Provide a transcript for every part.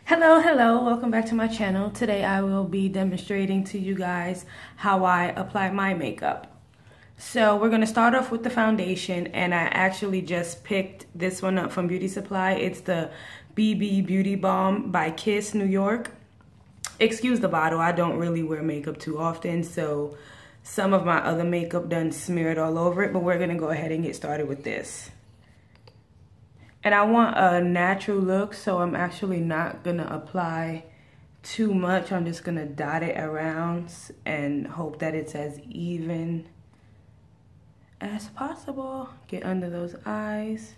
Hello, welcome back to my channel. Today I will be demonstrating to you guys how I apply my makeup. So we're going to start off with the foundation, and I actually just picked this one up from Beauty Supply. It's the BB Beauty Balm by Kiss New York. Excuse the bottle, I don't really wear makeup too often, so some of my other makeup done smeared all over it, but we're going to go ahead and get started with this. And I want a natural look, so I'm actually not gonna apply too much. I'm just gonna dot it around and hope that it's as even as possible. Get under those eyes.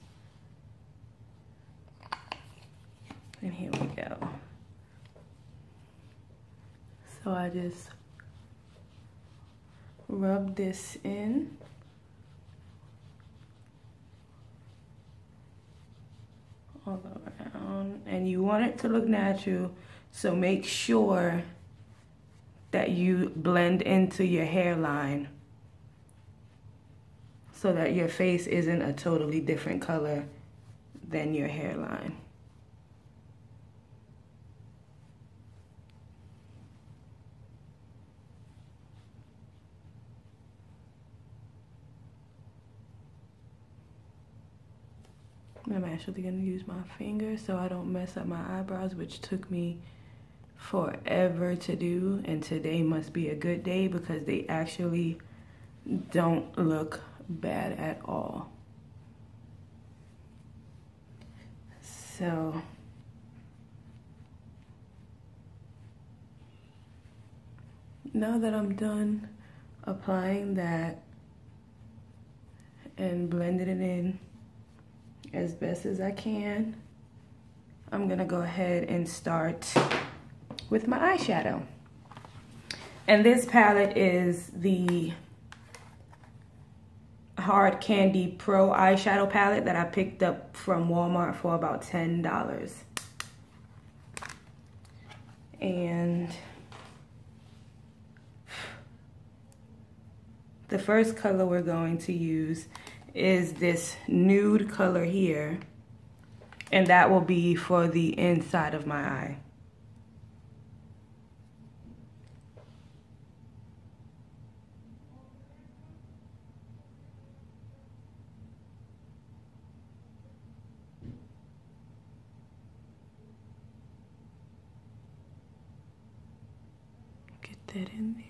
And here we go. So I just rub this in. All around, and you want it to look natural, so make sure that you blend into your hairline so that your face isn't a totally different color than your hairline. I'm actually going to use my finger so I don't mess up my eyebrows, which took me forever to do, and today must be a good day because they actually don't look bad at all. So now that I'm done applying that and blending it in as best as I can, I'm gonna go ahead and start with my eyeshadow. And this palette is the Hard Candy Pro eyeshadow palette that I picked up from Walmart for about $10. And the first color we're going to use is this nude color here, and that will be for the inside of my eye. Get that in there.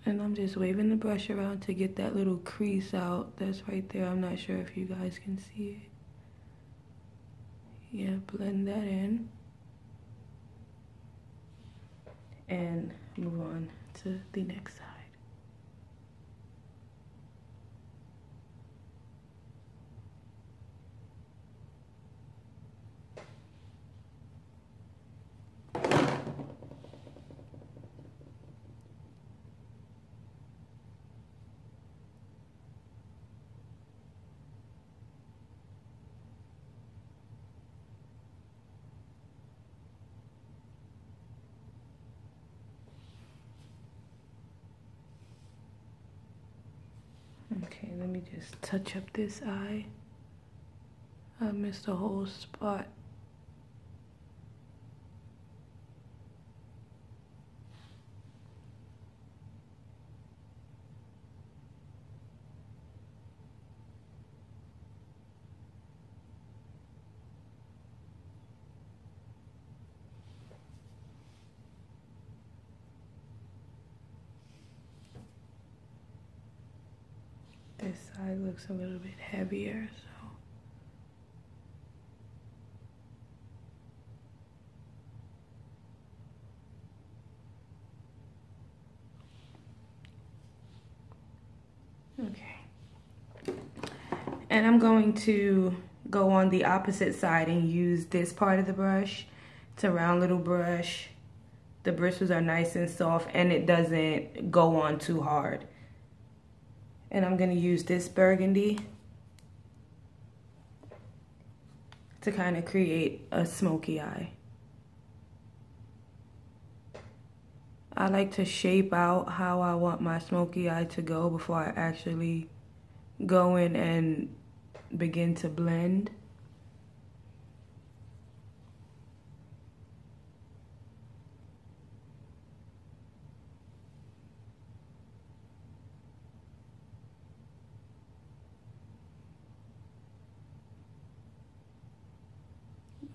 And I'm just waving the brush around to get that little crease out that's right there. I'm not sure if you guys can see it. Yeah, blend that in. And move on to the next side. Okay, let me just touch up this eye. I missed a whole spot. This side looks a little bit heavier, so. Okay. And I'm going to go on the opposite side and use this part of the brush. It's a round little brush. The bristles are nice and soft, and it doesn't go on too hard. And I'm gonna use this burgundy to kind of create a smoky eye. I like to shape out how I want my smoky eye to go before I actually go in and begin to blend.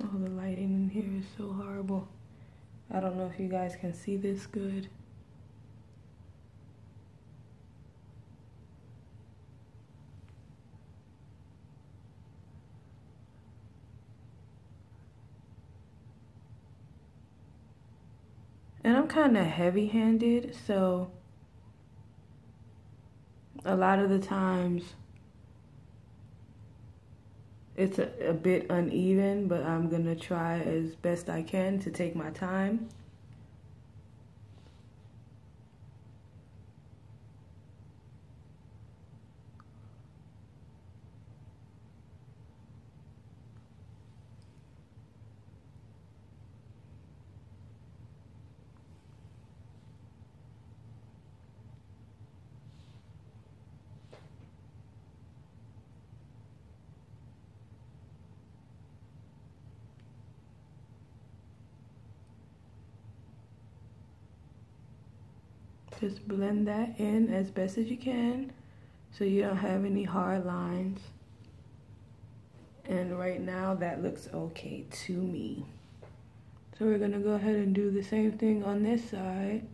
Oh, the lighting in here is so horrible. I don't know if you guys can see this good. And I'm kind of heavy-handed, so a lot of the times it's a bit uneven, but I'm gonna try as best I can to take my time. Just blend that in as best as you can so you don't have any hard lines. And right now that looks okay to me. So we're gonna go ahead and do the same thing on this side.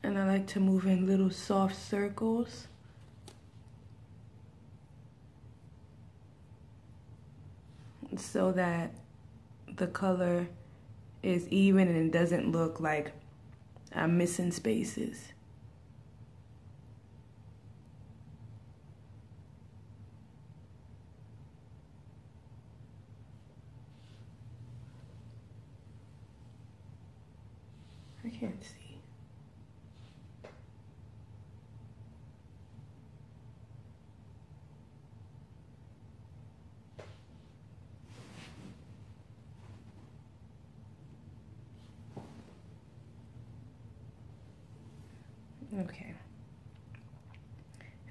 And I like to move in little soft circles. So that the color is even and it doesn't look like I'm missing spaces. I can't see. Okay.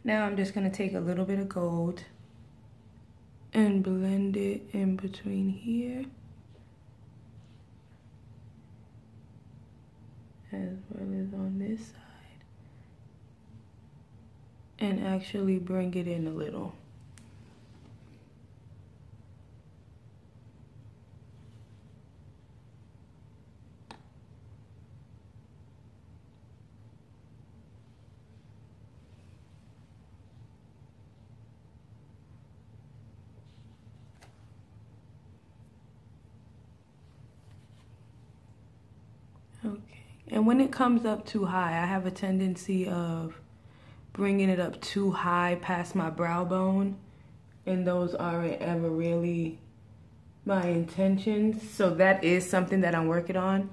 Now I'm just gonna take a little bit of gold and blend it in between here, as well as on this side, and actually bring it in a little. Okay, and when it comes up too high, I have a tendency of bringing it up too high past my brow bone, and those aren't ever really my intentions. So that is something that I'm working on.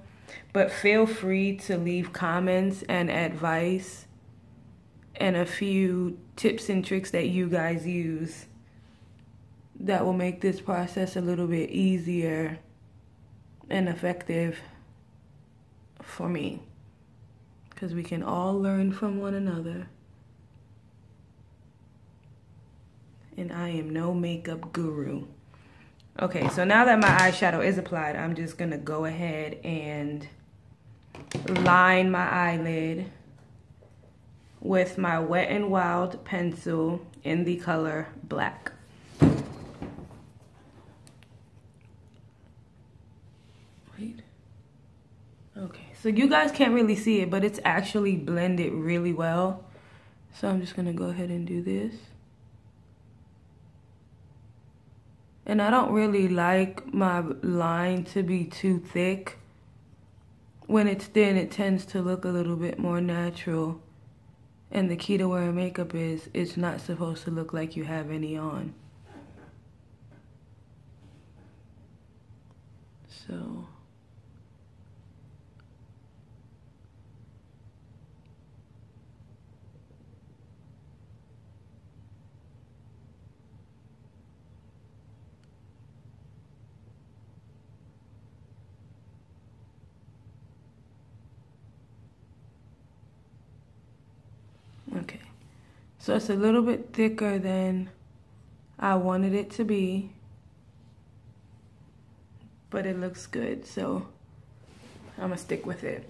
But feel free to leave comments and advice and a few tips and tricks that you guys use that will make this process a little bit easier and effective for me, because we can all learn from one another. And I am no makeup guru. Okay, so now that my eyeshadow is applied, I'm just gonna go ahead and line my eyelid with my Wet n Wild pencil in the color black. Wait. Okay, so you guys can't really see it, but it's actually blended really well. So I'm just gonna go ahead and do this. And I don't really like my line to be too thick. When it's thin, it tends to look a little bit more natural. And the key to wearing makeup is it's not supposed to look like you have any on. So okay. So it's a little bit thicker than I wanted it to be, but it looks good, so I'm gonna stick with it.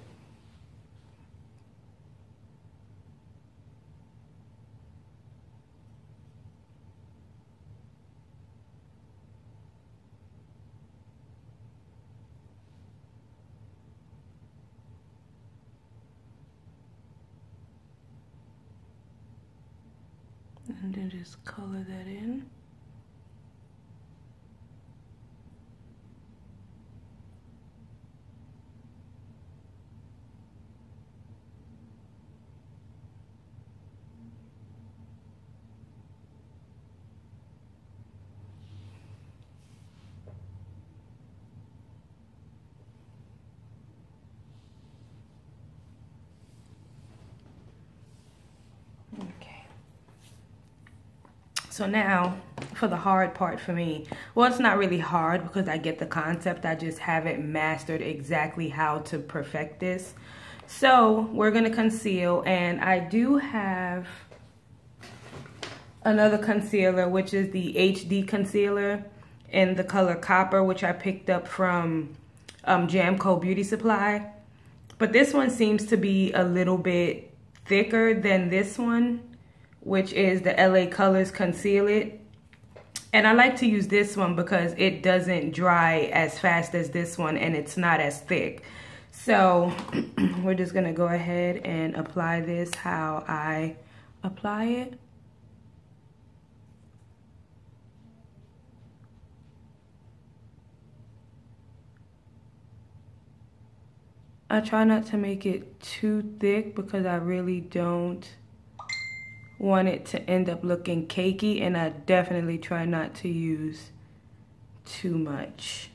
And then just color that in. So now for the hard part for me. Well, it's not really hard because I get the concept. I just haven't mastered exactly how to perfect this. So we're going to conceal, and I do have another concealer, which is the HD concealer in the color Copper, which I picked up from Jamco Beauty Supply. But this one seems to be a little bit thicker than this one, which is the LA Colors Conceal It. And I like to use this one because it doesn't dry as fast as this one and it's not as thick. So we're just gonna go ahead and apply this how I apply it. I try not to make it too thick because I really don't want it to end up looking cakey, and I definitely try not to use too much.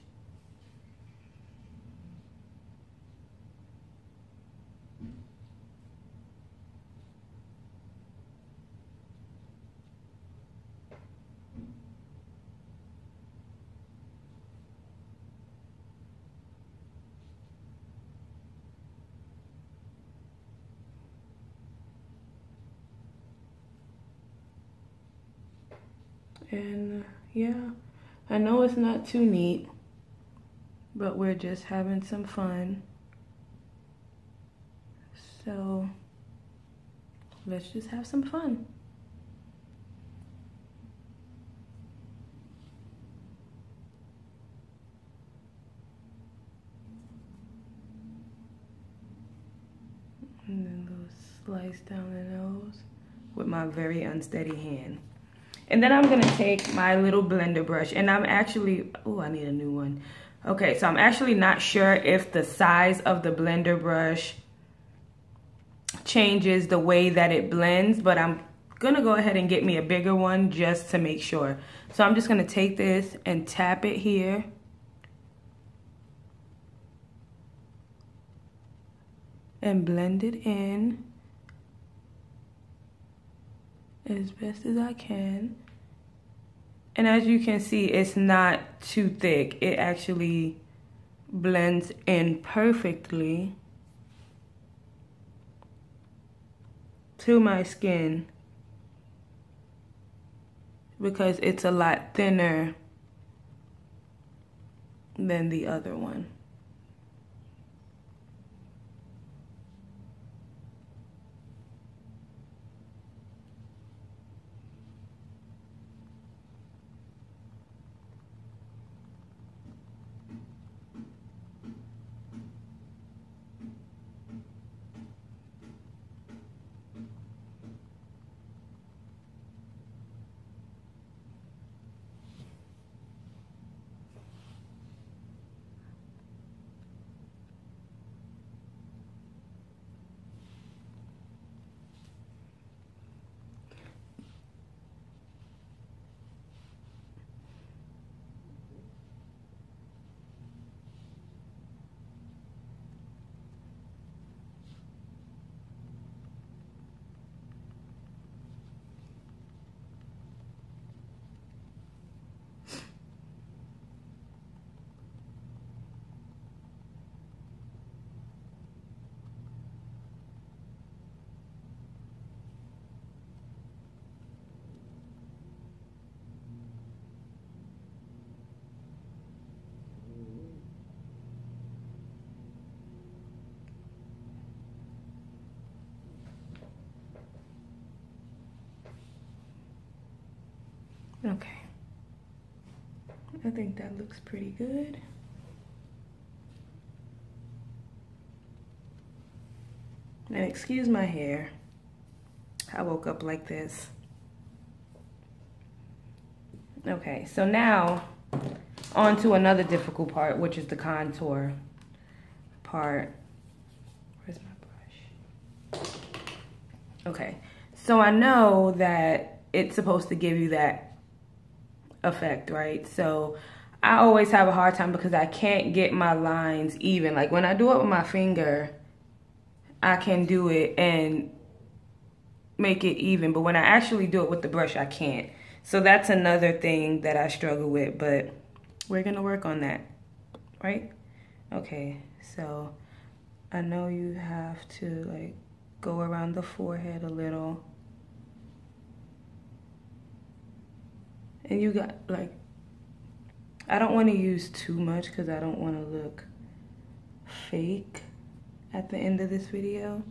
And yeah, I know it's not too neat, but we're just having some fun. So let's just have some fun. And then go slice down the nose with my very unsteady hand. And then I'm gonna take my little blender brush, and I'm actually, oh, I need a new one. Okay, so I'm actually not sure if the size of the blender brush changes the way that it blends, but I'm gonna go ahead and get me a bigger one just to make sure. So I'm just gonna take this and tap it here. And blend it in as best as I can. And as you can see, it's not too thick. It actually blends in perfectly to my skin because it's a lot thinner than the other one. Okay. I think that looks pretty good. And excuse my hair. I woke up like this. Okay, so now on to another difficult part, which is the contour part. Where's my brush? Okay, so I know that it's supposed to give you that effect, right? So I always have a hard time because I can't get my lines even. Like when I do it with my finger, I can do it and make it even, but when I actually do it with the brush, I can't. So that's another thing that I struggle with, but we're gonna work on that, right? Okay, so I know you have to like go around the forehead a little. And you got like, I don't want to use too much because I don't want to look fake at the end of this video.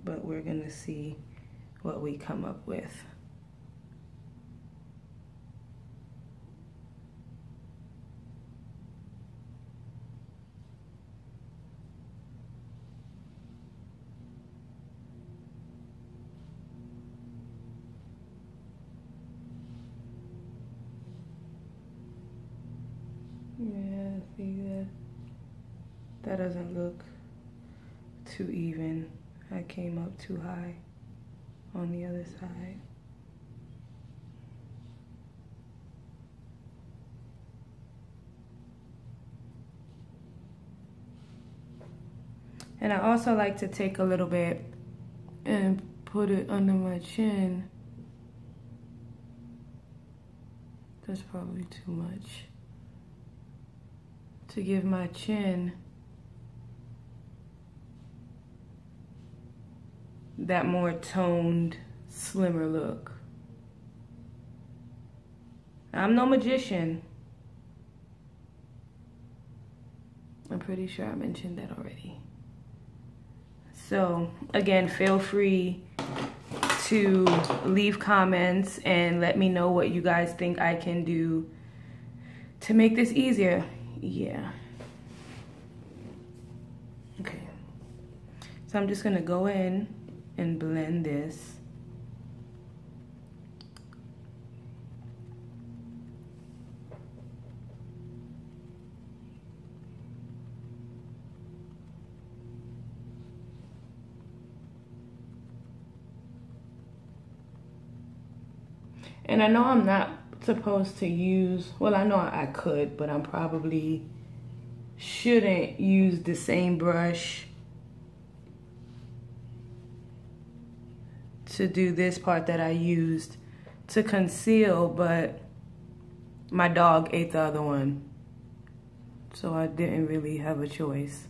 But we're gonna see what we come up with. Yeah, see that? That doesn't look too even. I came up too high on the other side. And I also like to take a little bit and put it under my chin. That's probably too much. To give my chin that more toned, slimmer look. I'm no magician. I'm pretty sure I mentioned that already. So again, feel free to leave comments and let me know what you guys think I can do to make this easier. Yeah. Okay. So I'm just gonna go in and blend this. And I know I'm not supposed to use, well, I know I could, but I'm probably shouldn't use the same brush to do this part that I used to conceal, but my dog ate the other one, so I didn't really have a choice.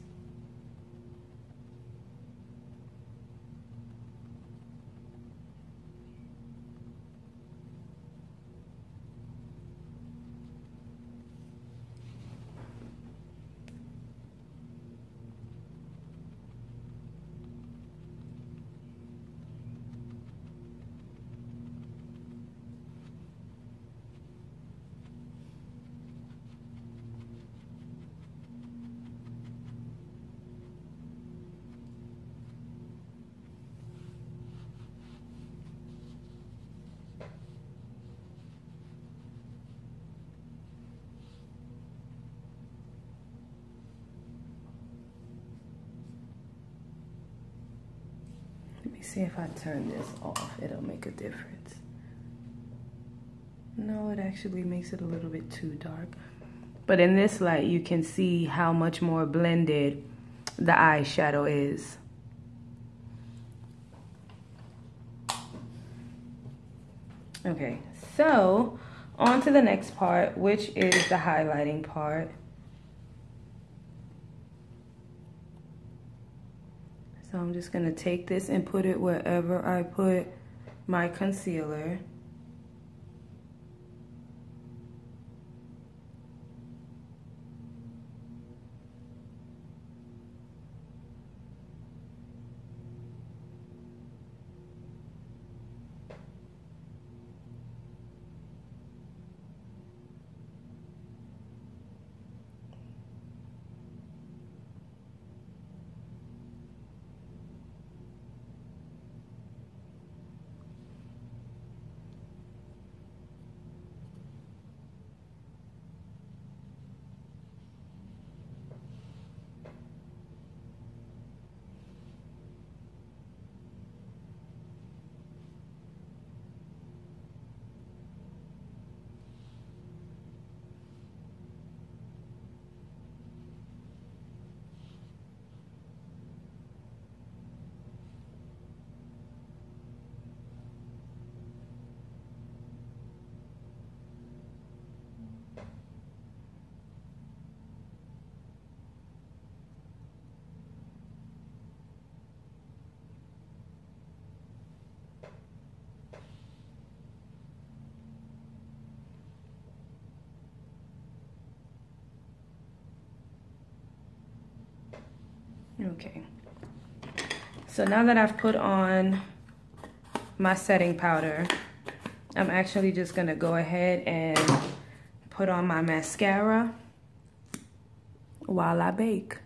Let me see if I turn this off, it'll make a difference. No, it actually makes it a little bit too dark. But in this light, you can see how much more blended the eyeshadow is. Okay, so on to the next part, which is the highlighting part. So I'm just gonna take this and put it wherever I put my concealer. Okay. So now that I've put on my setting powder, I'm actually just gonna go ahead and put on my mascara while I bake.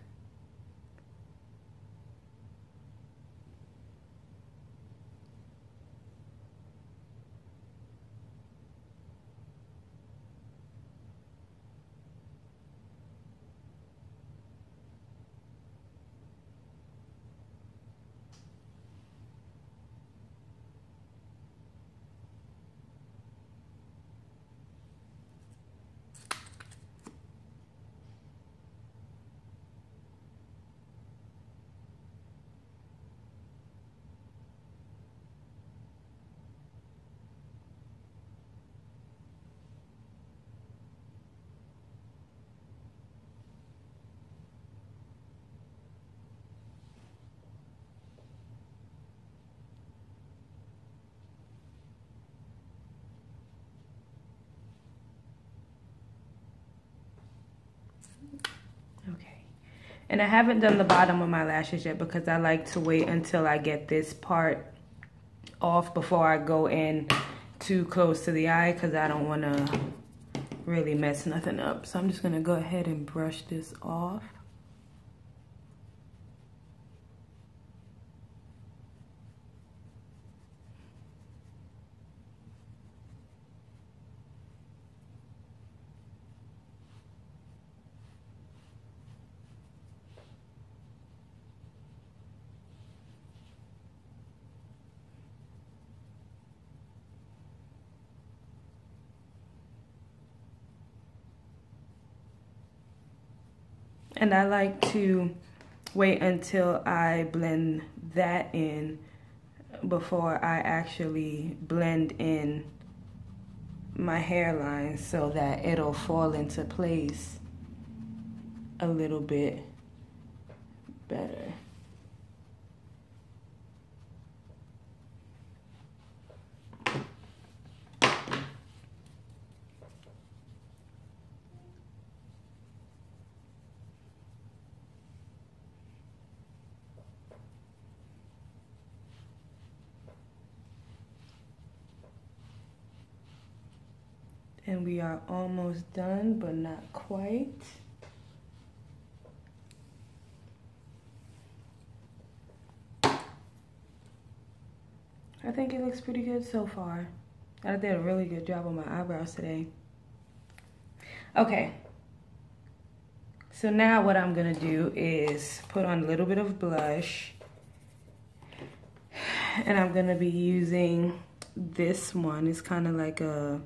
Okay. And I haven't done the bottom of my lashes yet because I like to wait until I get this part off before I go in too close to the eye, because I don't want to really mess nothing up. So I'm just going to go ahead and brush this off. And I like to wait until I blend that in before I actually blend in my hairline, so that it'll fall into place a little bit better. And we are almost done, but not quite. I think it looks pretty good so far. I did a really good job on my eyebrows today. Okay. So now what I'm gonna do is put on a little bit of blush. And I'm gonna be using this one. It's kind of like a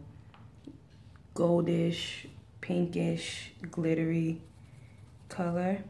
goldish, pinkish, glittery color.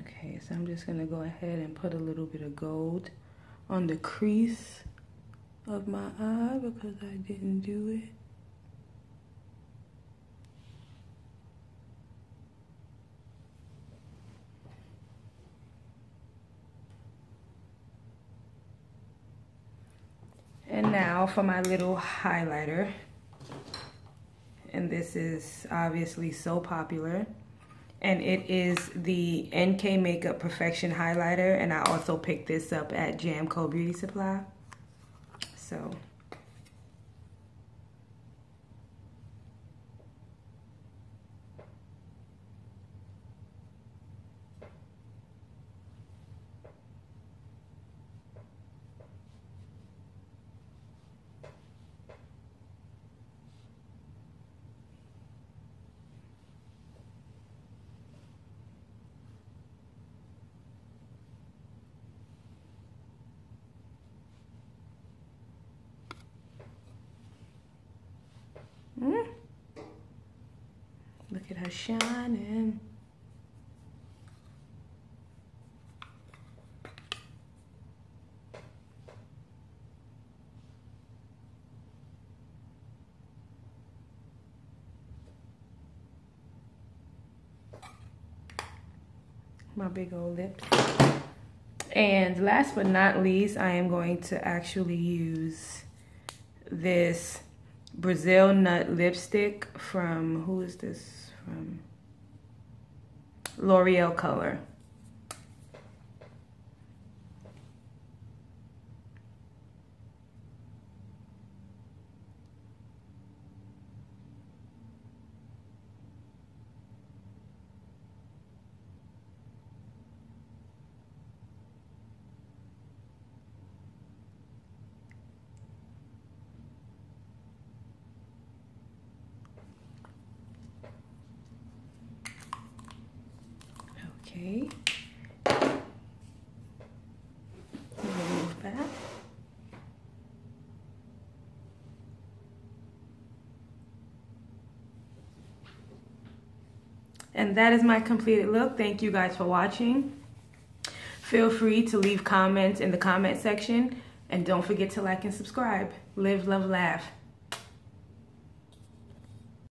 Okay, so I'm just gonna go ahead and put a little bit of gold on the crease of my eye because I didn't do it. And now for my little highlighter. And this is obviously so popular. And it is the NK Makeup Perfection Highlighter. And I also picked this up at Jamco Beauty Supply. So. Get her shining. My big old lips. And last but not least, I am going to actually use this Brazil Nut lipstick from, who is this from? L'Oreal Color. Okay. Remove that. And that is my completed look. Thank you guys for watching. Feel free to leave comments in the comment section. And don't forget to like and subscribe. Live, love, laugh.